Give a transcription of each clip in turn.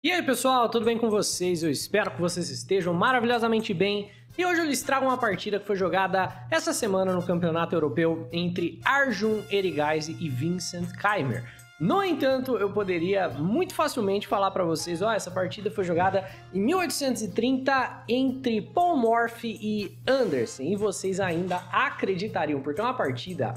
E aí pessoal, tudo bem com vocês? Eu espero que vocês estejam maravilhosamente bem. E hoje eu lhes trago uma partida que foi jogada essa semana no Campeonato Europeu entre Arjun Erigaisi e Vincent Keimer. No entanto, eu poderia muito facilmente falar para vocês, essa partida foi jogada em 1830 entre Paul Morphy e Anderson, e vocês ainda acreditariam, porque é uma partida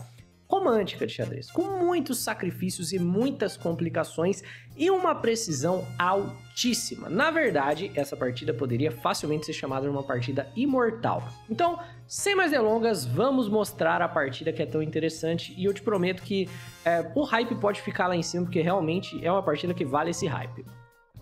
romântica de xadrez, com muitos sacrifícios e muitas complicações e uma precisão altíssima. Na verdade, essa partida poderia facilmente ser chamada de uma partida imortal. Então, sem mais delongas, vamos mostrar a partida que é tão interessante e eu te prometo que o hype pode ficar lá em cima, porque realmente é uma partida que vale esse hype.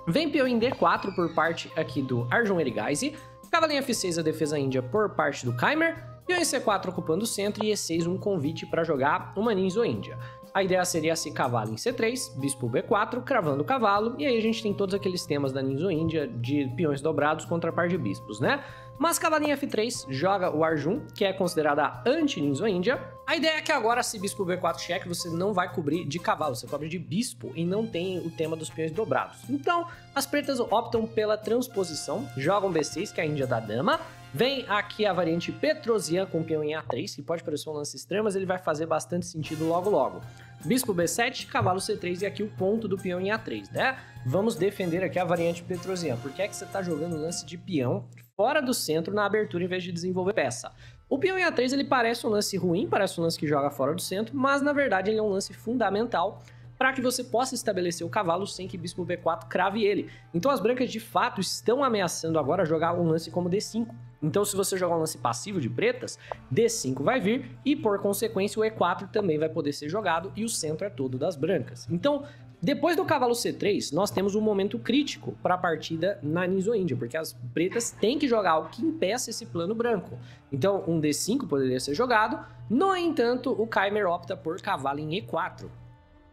Vem peão em D4 por parte aqui do Arjun Erigaisi, cavalinho F6 a defesa índia por parte do Keimer, peão em C4 ocupando o centro e E6 um convite para jogar uma Ninja Índia. A ideia seria se cavalo em C3, bispo B4, cravando o cavalo, e aí a gente tem todos aqueles temas da Ninja Índia de peões dobrados contra par de bispos, né? Mas cavalinho F3 joga o Arjun, que é considerada a anti-Ninja Índia. A ideia é que agora, se bispo B4 cheque, você não vai cobrir de cavalo, você cobre de bispo e não tem o tema dos peões dobrados. Então, as pretas optam pela transposição, jogam B6, que é a Índia da dama. Vem aqui a variante Petrosian com peão em A3, que pode parecer um lance extremo, mas ele vai fazer bastante sentido logo logo. Bispo B7, cavalo C3 e aqui o ponto do peão em A3, né? Vamos defender aqui a variante Petrosian. Por que é que você tá jogando lance de peão fora do centro na abertura em vez de desenvolver peça? O peão em A3 ele parece um lance ruim, parece um lance que joga fora do centro, mas na verdade ele é um lance fundamental para que você possa estabelecer o cavalo sem que bispo B4 crave ele. Então as brancas de fato estão ameaçando agora jogar um lance como D5. Então se você jogar um lance passivo de pretas, D5 vai vir e por consequência o E4 também vai poder ser jogado e o centro é todo das brancas. Então depois do cavalo C3 nós temos um momento crítico para a partida na Ninja Índia, porque as pretas têm que jogar algo que impeça esse plano branco. Então um D5 poderia ser jogado, no entanto o Keimer opta por cavalo em E4.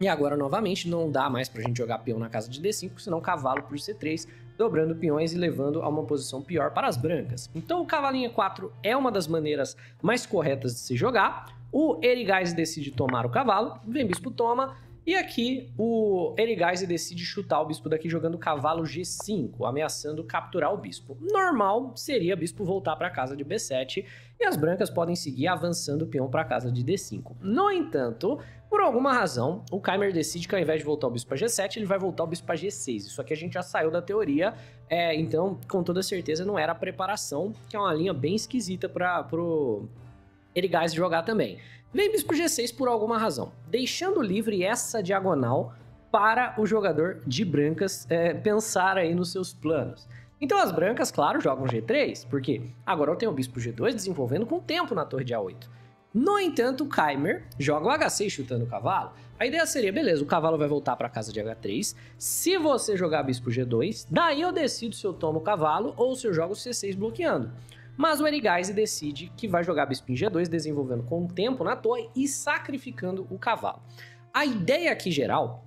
E agora, novamente, não dá mais pra gente jogar peão na casa de D5, senão cavalo por C3, dobrando peões e levando a uma posição pior para as brancas. Então o cavalinho E4 é uma das maneiras mais corretas de se jogar. O Erigaisi decide tomar o cavalo, vem bispo toma, e aqui o Erigaisi decide chutar o bispo daqui jogando cavalo G5, ameaçando capturar o bispo. Normal seria bispo voltar para a casa de B7 e as brancas podem seguir avançando o peão para a casa de D5. No entanto, por alguma razão, o Keimer decide que ao invés de voltar o bispo para G7, ele vai voltar o bispo para G6. Isso aqui a gente já saiu da teoria, então com toda certeza não era a preparação, que é uma linha bem esquisita para o Erigaisi jogar também. Vem bispo G6 por alguma razão, deixando livre essa diagonal para o jogador de brancas pensar aí nos seus planos. Então as brancas, claro, jogam G3, porque agora eu tenho o bispo G2 desenvolvendo com tempo na torre de A8. No entanto, o Keimer joga o H6 chutando o cavalo. A ideia seria, beleza, o cavalo vai voltar para a casa de H3. Se você jogar bispo G2, daí eu decido se eu tomo o cavalo ou se eu jogo C6 bloqueando. Mas o Erigaisi decide que vai jogar bispo em G2, desenvolvendo com tempo na torre e sacrificando o cavalo. A ideia aqui geral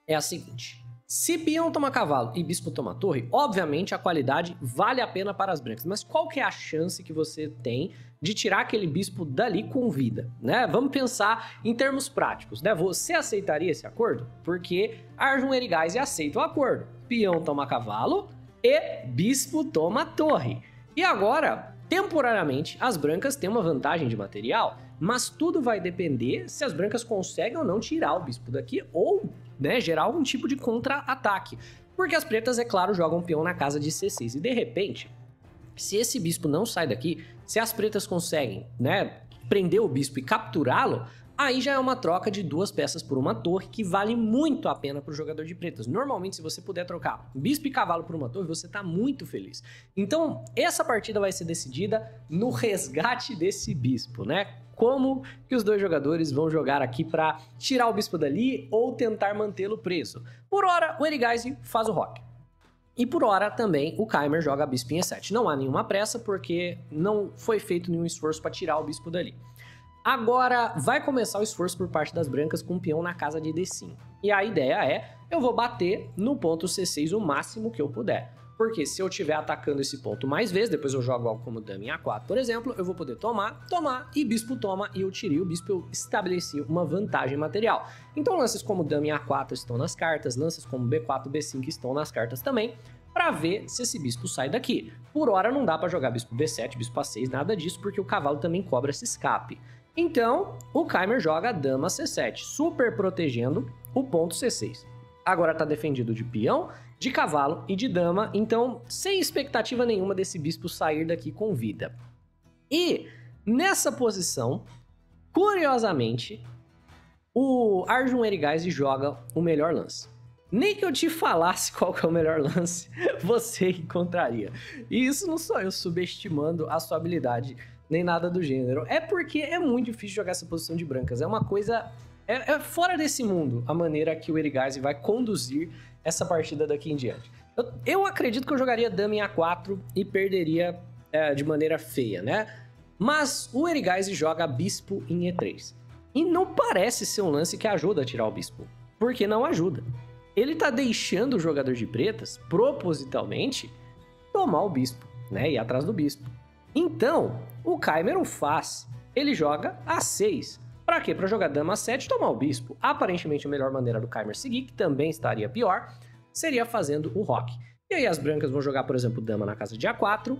é a seguinte: se peão toma cavalo e bispo toma torre, obviamente a qualidade vale a pena para as brancas, mas qual que é a chance que você tem de tirar aquele bispo dali com vida, né? Vamos pensar em termos práticos, né? Você aceitaria esse acordo? Porque Arjun Erigaisi aceita o acordo. Peão toma cavalo e bispo toma torre. E agora, temporariamente, as brancas têm uma vantagem de material, mas tudo vai depender se as brancas conseguem ou não tirar o bispo daqui ou, né, gerar algum tipo de contra-ataque. Porque as pretas, é claro, jogam peão na casa de C6 e de repente, se esse bispo não sai daqui, se as pretas conseguem, né, prender o bispo e capturá-lo, aí já é uma troca de duas peças por uma torre que vale muito a pena para o jogador de pretas. Normalmente, se você puder trocar bispo e cavalo por uma torre, você está muito feliz. Então, essa partida vai ser decidida no resgate desse bispo, né? Como que os dois jogadores vão jogar aqui para tirar o bispo dali ou tentar mantê-lo preso. Por hora, o Erigaisi faz o roque. E por hora também o Keimer joga bispo em E7. Não há nenhuma pressa porque não foi feito nenhum esforço para tirar o bispo dali. Agora vai começar o esforço por parte das brancas com o peão na casa de D5. E a ideia é, eu vou bater no ponto C6 o máximo que eu puder. Porque se eu estiver atacando esse ponto mais vezes, depois eu jogo algo como dama em A4, por exemplo, eu vou poder tomar, e bispo toma, e eu tirei o bispo, eu estabeleci uma vantagem material. Então lances como dama em A4 estão nas cartas, lances como B4, B5 estão nas cartas também, para ver se esse bispo sai daqui. Por hora não dá para jogar bispo B7, bispo A6, nada disso, porque o cavalo também cobra esse escape. Então, o Keimer joga dama C7, super protegendo o ponto C6. Agora tá defendido de peão, de cavalo e de dama, então sem expectativa nenhuma desse bispo sair daqui com vida. E nessa posição, curiosamente, o Arjun Erigaisi joga o melhor lance. Nem que eu te falasse qual que é o melhor lance, você encontraria. E isso não sou eu subestimando a sua habilidade, nem nada do gênero. É porque é muito difícil jogar essa posição de brancas. É uma coisa... É fora desse mundo a maneira que o Erigaisi vai conduzir essa partida daqui em diante. Eu acredito que eu jogaria dama em A4 e perderia de maneira feia, né? Mas o Erigaisi joga bispo em E3. E não parece ser um lance que ajuda a tirar o bispo. Porque não ajuda. Ele tá deixando o jogador de pretas, propositalmente, tomar o bispo, né? Ir atrás do bispo. Então, o Keimer o faz. Ele joga A6. Pra quê? Pra jogar dama A7 e tomar o bispo. Aparentemente a melhor maneira do Keimer seguir, que também estaria pior, seria fazendo o roque. E aí as brancas vão jogar, por exemplo, dama na casa de A4,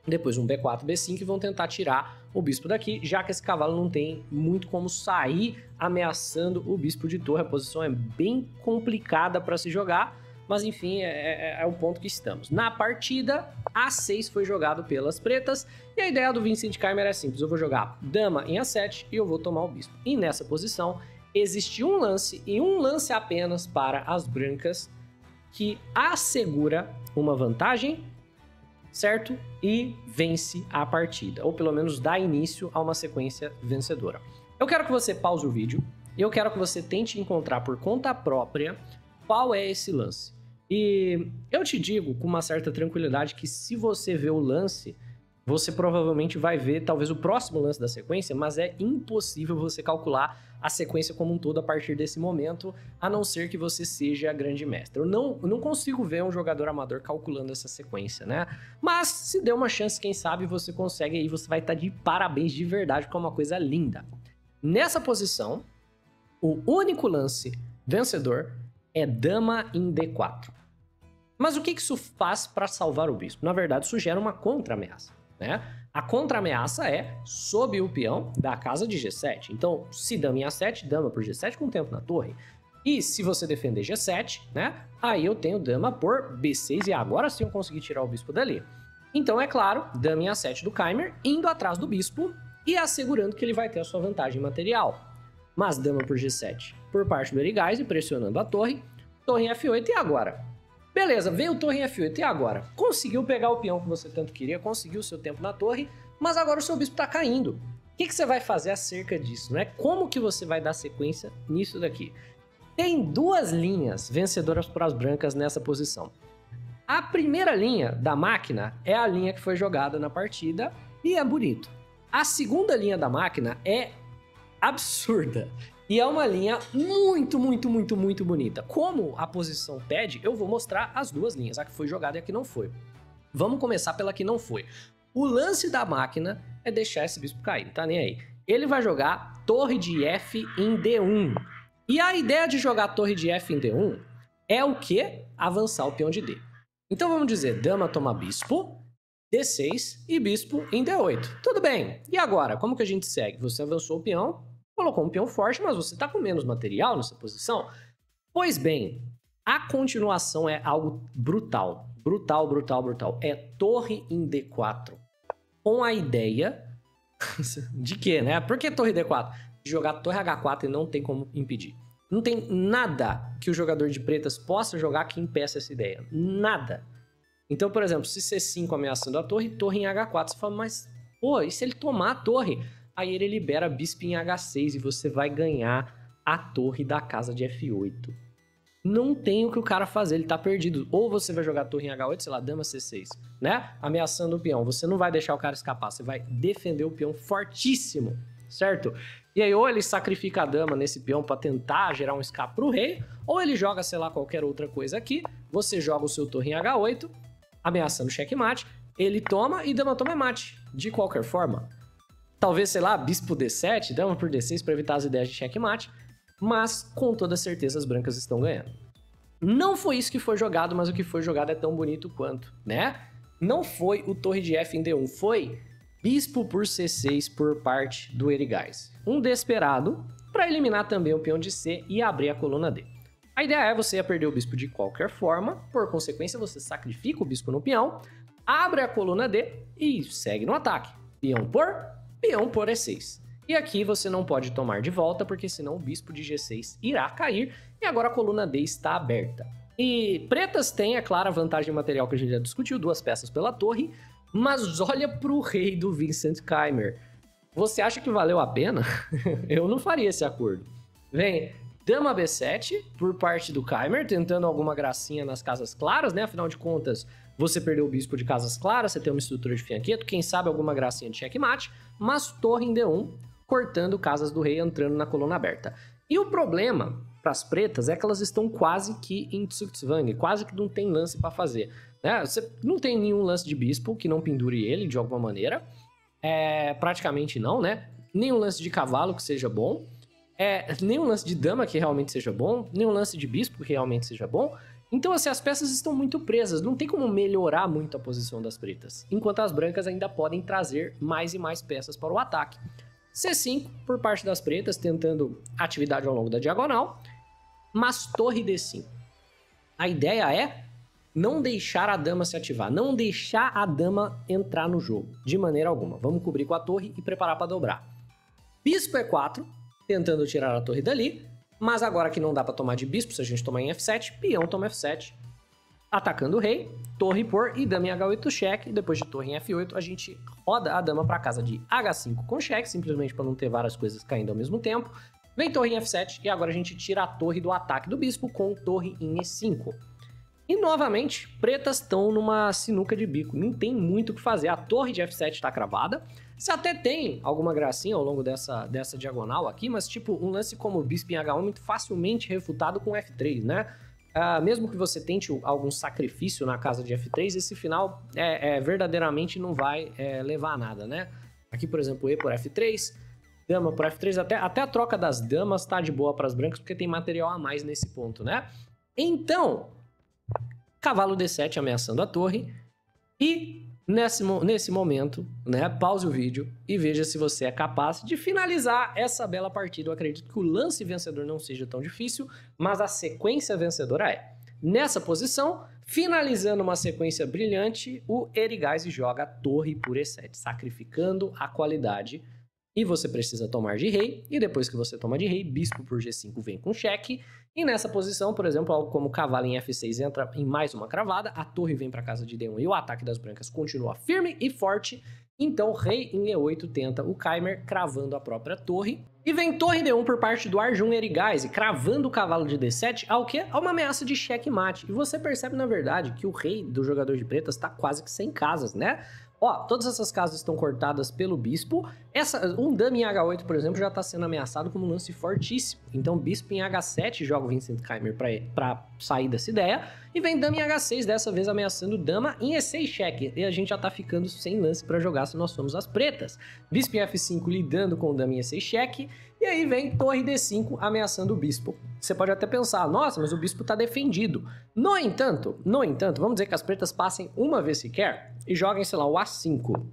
depois um B4, B5 e vão tentar tirar o bispo daqui, já que esse cavalo não tem muito como sair ameaçando o bispo de torre. A posição é bem complicada para se jogar, mas enfim, é o ponto que estamos. Na partida, A6 foi jogado pelas pretas, e a ideia do Vincent Keimer é simples: eu vou jogar dama em A7 e eu vou tomar o bispo. E nessa posição, existe um lance, e um lance apenas para as brancas, que assegura uma vantagem, certo? E vence a partida, ou pelo menos dá início a uma sequência vencedora. Eu quero que você pause o vídeo, e eu quero que você tente encontrar por conta própria qual é esse lance. E eu te digo com uma certa tranquilidade que se você vê o lance, você provavelmente vai ver talvez o próximo lance da sequência, mas é impossível você calcular a sequência como um todo a partir desse momento, a não ser que você seja grande mestre. Eu não consigo ver um jogador amador calculando essa sequência, né? Mas se der uma chance, quem sabe você consegue, aí você vai estar de parabéns de verdade, porque é uma coisa linda. Nessa posição, o único lance vencedor é dama em D4. Mas o que isso faz para salvar o bispo? Na verdade, isso gera uma contra-ameaça, né? A contra-ameaça é sob o peão da casa de G7. Então, se dama em A7, dama por G7 com tempo na torre. E se você defender G7, né? Aí eu tenho dama por B6 e agora sim eu consegui tirar o bispo dali. Então, é claro, dama em A7 do Keimer indo atrás do bispo e assegurando que ele vai ter a sua vantagem material. Mas dama por G7 por parte do Erigaisi, pressionando a torre em F8 e agora? Beleza, veio torre em F8 e agora? Conseguiu pegar o peão que você tanto queria, conseguiu o seu tempo na torre, mas agora o seu bispo tá caindo. O que você vai fazer acerca disso, né? Como que você vai dar sequência nisso daqui? Tem duas linhas vencedoras para as brancas nessa posição. A primeira linha da máquina é a linha que foi jogada na partida e é bonito. A segunda linha da máquina é absurda. E é uma linha muito bonita. Como a posição pede, eu vou mostrar as duas linhas, a que foi jogada e a que não foi. Vamos começar pela que não foi. O lance da máquina é deixar esse bispo cair, não tá nem aí. Ele vai jogar torre de F em D1. E a ideia de jogar torre de F em D1 é o quê? Avançar o peão de D. Então vamos dizer, dama toma bispo, D6 e bispo em D8. Tudo bem. E agora, como que a gente segue? Você avançou o peão, colocou um peão forte, mas você está com menos material nessa posição? Pois bem, a continuação é algo brutal. Brutal. É torre em D4. Com a ideia de quê, né? Por que torre D4? De jogar torre H4 e não tem como impedir. Não tem nada que o jogador de pretas possa jogar que impeça essa ideia. Nada. Então, por exemplo, se C5 ameaçando a torre em H4, você fala, mas, pô, e se ele tomar a torre? Aí ele libera bispo em H6 e você vai ganhar a torre da casa de F8. Não tem o que o cara fazer, ele tá perdido. Ou você vai jogar a torre em H8, sei lá, dama C6, né? Ameaçando o peão. Você não vai deixar o cara escapar, você vai defender o peão fortíssimo, certo? E aí ou ele sacrifica a dama nesse peão pra tentar gerar um escape pro rei, ou ele joga, sei lá, qualquer outra coisa aqui, você joga o seu torre em H8 ameaçando checkmate, ele toma e dama toma é mate, de qualquer forma. Talvez, sei lá, bispo D7, dama por D6 para evitar as ideias de checkmate, mas com toda certeza as brancas estão ganhando. Não foi isso que foi jogado, mas o que foi jogado é tão bonito quanto, né? Não foi o torre de F em D1, foi bispo por C6 por parte do Erigais. Um desesperado para eliminar também o peão de C e abrir a coluna D. A ideia é você ia perder o bispo de qualquer forma, por consequência você sacrifica o bispo no peão, abre a coluna D e segue no ataque. Peão por E6. E aqui você não pode tomar de volta, porque senão o bispo de G6 irá cair, e agora a coluna D está aberta. E pretas têm, é claro, a vantagem material que a gente já discutiu, 2 peças pela torre, mas olha pro rei do Vincent Keimer. Você acha que valeu a pena? Eu não faria esse acordo. Vem dama B7 por parte do Keimer, tentando alguma gracinha nas casas claras, né? Afinal de contas, você perdeu o bispo de casas claras, você tem uma estrutura de fianqueto, quem sabe alguma gracinha de checkmate, mas torre em D1, cortando casas do rei, entrando na coluna aberta. E o problema para as pretas é que elas estão quase que em Zugzwang, quase que não tem lance para fazer. Né? Você não tem nenhum lance de bispo que não pendure ele de alguma maneira, praticamente não, né? Nenhum lance de cavalo que seja bom, nenhum lance de dama que realmente seja bom, nenhum lance de bispo que realmente seja bom. Então, assim, as peças estão muito presas, não tem como melhorar muito a posição das pretas, enquanto as brancas ainda podem trazer mais e mais peças para o ataque. C5 por parte das pretas, tentando atividade ao longo da diagonal, mas torre D5. A ideia é não deixar a dama se ativar, não deixar a dama entrar no jogo, de maneira alguma. Vamos cobrir com a torre e preparar para dobrar. Bispo E4, tentando tirar a torre dali, mas agora que não dá para tomar de bispo, se a gente tomar em F7, peão toma F7, atacando o rei, torre por e dama em H8 cheque, depois de torre em F8, a gente roda a dama para casa de H5 com cheque, simplesmente para não ter várias coisas caindo ao mesmo tempo. Vem torre em F7 e agora a gente tira a torre do ataque do bispo com torre em E5. E novamente, pretas estão numa sinuca de bico, não tem muito o que fazer. A torre de F7 está cravada, você até tem alguma gracinha ao longo dessa diagonal aqui, mas tipo, um lance como o bispo em H1 é muito facilmente refutado com F3, né? Mesmo que você tente algum sacrifício na casa de F3, esse final verdadeiramente não vai levar a nada, né? Aqui, por exemplo, E por F3, dama por F3, até a troca das damas tá de boa para as brancas, porque tem material a mais nesse ponto, né? Então, cavalo D7 ameaçando a torre, e nesse momento, né, pause o vídeo e veja se você é capaz de finalizar essa bela partida. Eu acredito que o lance vencedor não seja tão difícil, mas a sequência vencedora é. Nessa posição, finalizando uma sequência brilhante, o Erigais joga a torre por E7, sacrificando a qualidade. E você precisa tomar de rei, e depois que você toma de rei, bispo por G5 vem com cheque. E nessa posição, por exemplo, algo como cavalo em F6 entra em mais uma cravada, a torre vem para casa de D1 e o ataque das brancas continua firme e forte. Então, rei em E8 tenta o Keimer, cravando a própria torre. E vem torre D1 por parte do Arjun Erigais, cravando o cavalo de D7 ao quê? A uma ameaça de checkmate. E você percebe, na verdade, que o rei do jogador de pretas está quase que sem casas, né? Ó, todas essas casas estão cortadas pelo bispo. Um dama em H8, por exemplo, já está sendo ameaçado como um lance fortíssimo. Então, bispo em H7 joga o Vincent Keimer para sair dessa ideia. E vem dama em H6, dessa vez ameaçando dama em E6 cheque. E a gente já está ficando sem lance para jogar se nós somos as pretas. Bispo em F5 lidando com dama em E6 cheque. E aí vem torre D5 ameaçando o bispo. Você pode até pensar, nossa, mas o bispo está defendido. No entanto, vamos dizer que as pretas passem uma vez sequer e joguem, sei lá, o A5.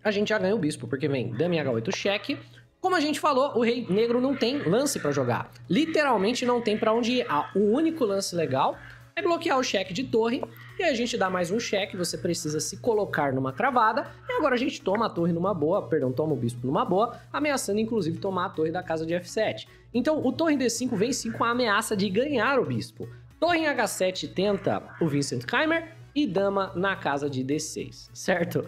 A gente já ganha o bispo, porque vem dama em H8 cheque. Como a gente falou, o rei negro não tem lance para jogar. Literalmente não tem para onde ir. O único lance legal é bloquear o cheque de torre. E aí a gente dá mais um cheque, você precisa se colocar numa cravada. E agora a gente toma a torre numa boa, toma o bispo numa boa, ameaçando inclusive tomar a torre da casa de F7. Então o torre D5 vem sim com a ameaça de ganhar o bispo. Torre em H7 tenta o Vincent Keimer e dama na casa de D6, certo?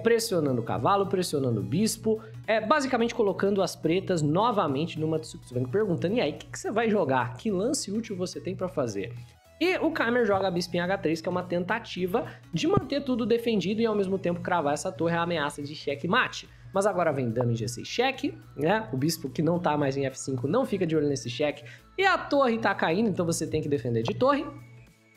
Pressionando o cavalo, pressionando o bispo, basicamente colocando as pretas novamente numa Zugzwang, perguntando, e aí, o que você vai jogar? Que lance útil você tem para fazer? E o Keimer joga a bispo em H3, que é uma tentativa de manter tudo defendido e ao mesmo tempo cravar essa torre, a ameaça de checkmate. Mas agora vem dama em G6 cheque, né? O bispo que não tá mais em F5 não fica de olho nesse cheque. E a torre tá caindo, então você tem que defender de torre.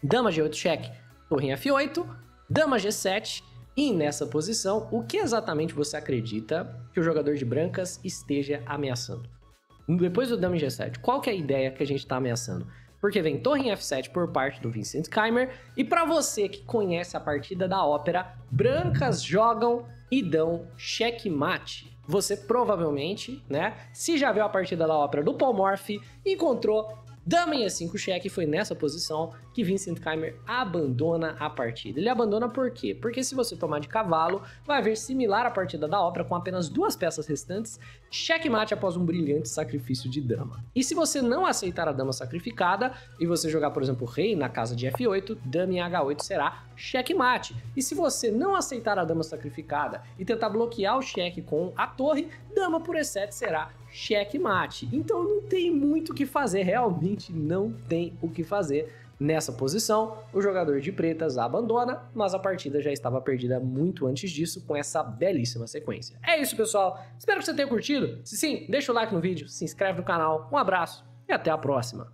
Dama G8 cheque, torre em F8. dama G7, e nessa posição, o que exatamente você acredita que o jogador de brancas esteja ameaçando? Depois do dama G7, qual que é a ideia que a gente está ameaçando? Porque vem torre em F7 por parte do Vincent Keymer, e para você que conhece a partida da ópera, brancas jogam e dão checkmate. Você provavelmente, né, se já viu a partida da ópera do Paul Morphy, encontrou dama em E5 cheque, e foi nessa posição que Vincent Keymer abandona a partida. Ele abandona por quê? Porque se você tomar de cavalo, vai haver similar à partida da ópera com apenas 2 peças restantes, checkmate após um brilhante sacrifício de dama. E se você não aceitar a dama sacrificada e você jogar, por exemplo, rei na casa de F8, dama em H8 será checkmate. E se você não aceitar a dama sacrificada e tentar bloquear o cheque com a torre, dama por E7 será checkmate. Então não tem muito o que fazer, realmente não tem o que fazer. Nessa posição, o jogador de pretas abandona, mas a partida já estava perdida muito antes disso, com essa belíssima sequência. É isso, pessoal. Espero que você tenha curtido. Se sim, deixa o like no vídeo, se inscreve no canal. Um abraço e até a próxima.